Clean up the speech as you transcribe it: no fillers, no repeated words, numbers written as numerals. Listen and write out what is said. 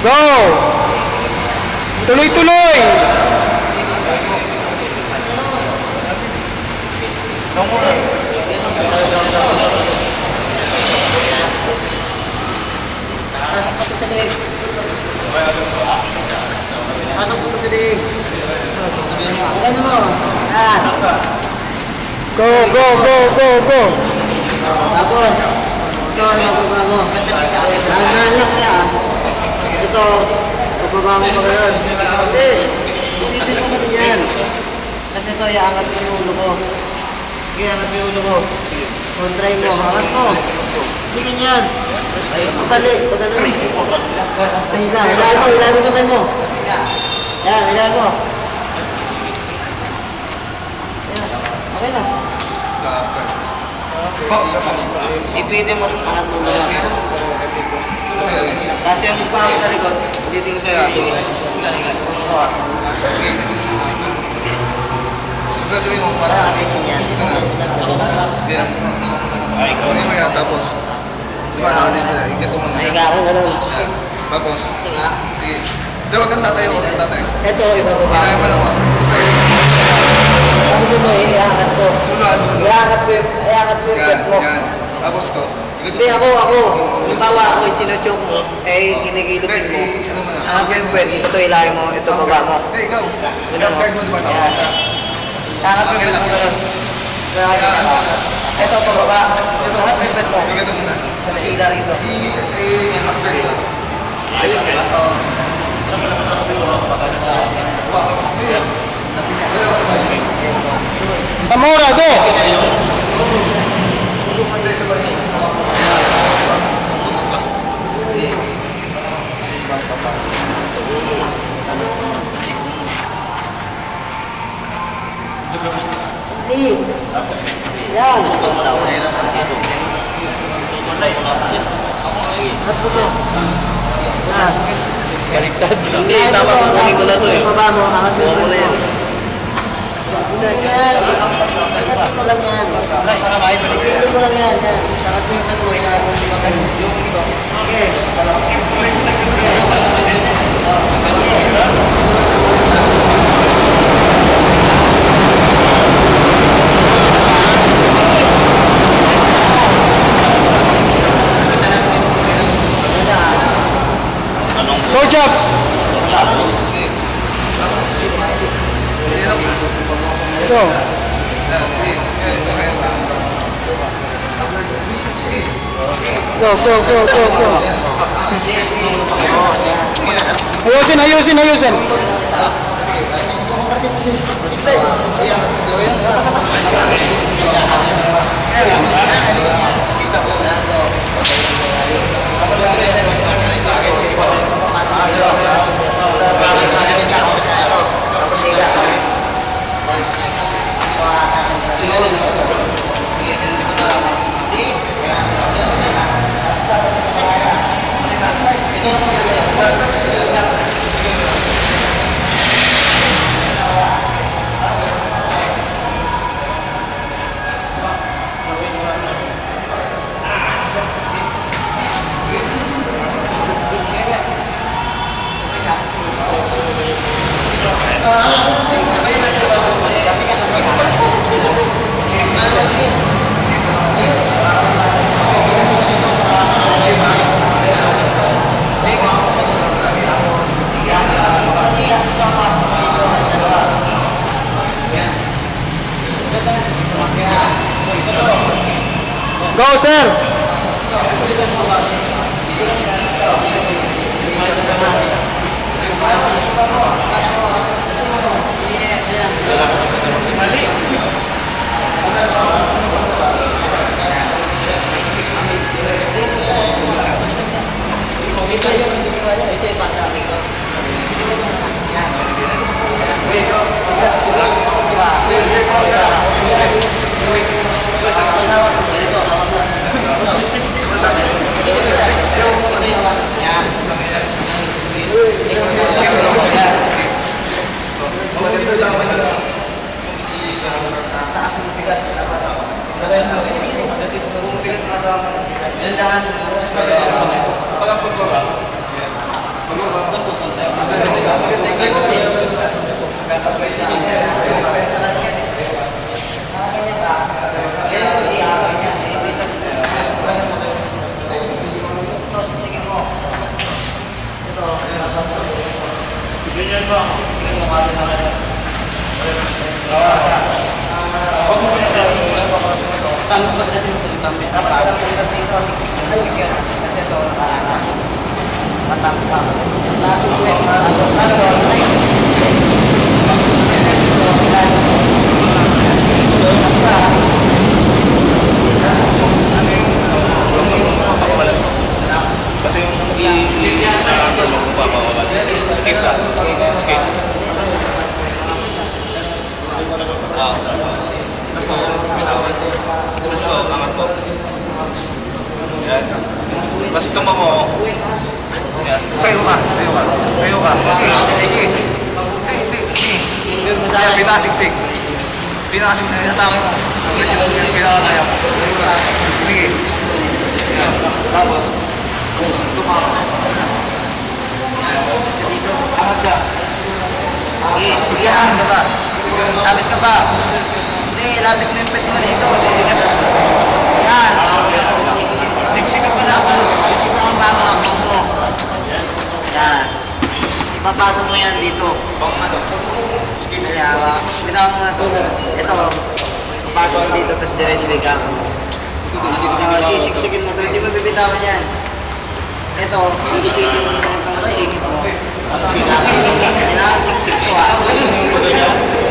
Go! Tuloy-tuloy! Pasok po sa leg. Pasok po sa leg. Maganda mo. Yan. Go, go, go, go, go! Tapos, ito ang mababa mo. Dahan-dahan lang kaya. Ito, mababa mo pa ngayon. Hindi, ipitin mo natin yan. Kasi ito, iangat mo yung ulo ko. Sige, angat mo yung ulo ko. Kontray mo, angat mo. Hindi ganyan. Pabali, pag ano. Ay, hilahin mo kamay mo. Yan, hilahin mo. Yan, okay na. Ipitin mo ito angat mo gano'n. Kasi yung mukha mo sa likod, ipitin ko sa'yo. Gagawin mo para yan. Ay, ikaw mo yan, tapos diba nakatin ko, ikito mo na. Higa ako gano'n. Tapos, sige. Hindi, wag kang tatayo, wag kang tatayo. Ito, ibababa. Kaya mo lang, Tapos ito, iangat ko. Iangat ko yung pet mo. yan. Tapos to. Hindi, ako. Halimbawa ako yung tinuchok mo, eh, kinikilutin mo. Angat mo yung pet, ito ilahin mo, ito baba mo. Hindi, ikaw. Ganun mo. Card mo diba Yan. Angat mo yung pet mo gano'n. Nakakita ka. Ito, pababa. Angat mo yung pet mo. Ikito mo na. Sa sila rito. I-upgrade lang. Ayun, di ba? Zamora, go! Hindi. Yan. Angat mo to. Yan. Baliktad. Hindi, tama ko. Kunin ko na to eh. Baba mo, angat mo yung pet mo. Hindi na yan. Angat ito lang yan. Ipitin mo lang yan. Yan. Angat mo yung pet mo. Okay. Go, Jobs! Go! Go, go, go, go, go! Ayusin! Go, sir! Pag Kaya sa kanya yan eh. Nakaganyan ka. Iiyakan yan. Ito, sisigin mo. Ito. Sisigin mo kagad sa kanya. Tanong pa natin sa litami. Dapat alam mo ito dito, sigsig yan. Kasi ito, nakaanas. Matapos sa akin. Nasukwet. Tapos talaga, Kasi yung skip ka. Skip. Tapos ko, bitawan. Tapos ko, angat ko. Yan. Tapos tumba mo. Yan. Tayo ka. Tayo ka. Tayo ka. Sige. Yan, pinasiksik. Pinasiksik. Atake mo. Pinakakaya mo. Sige. Yan. Tapos. dito. Angat ka. Iyakan ka ba? Lapit ka ba? Hindi, lapit mo yung pet mo dito. Sibigat. Yan. Siksik ka pa na. Tapos, isa ang bangak mo. Yan. Ipapasok mo yan dito. Bang ano? Skip. Kaya, bitawan mo na ito. Ito, papasok mo dito, tapos diretso ka. Sisiksigin mo ito, hindi mo bibitawan yan. Ito, iipitin mo na itong sikip mo. Kailangan siksik to ha.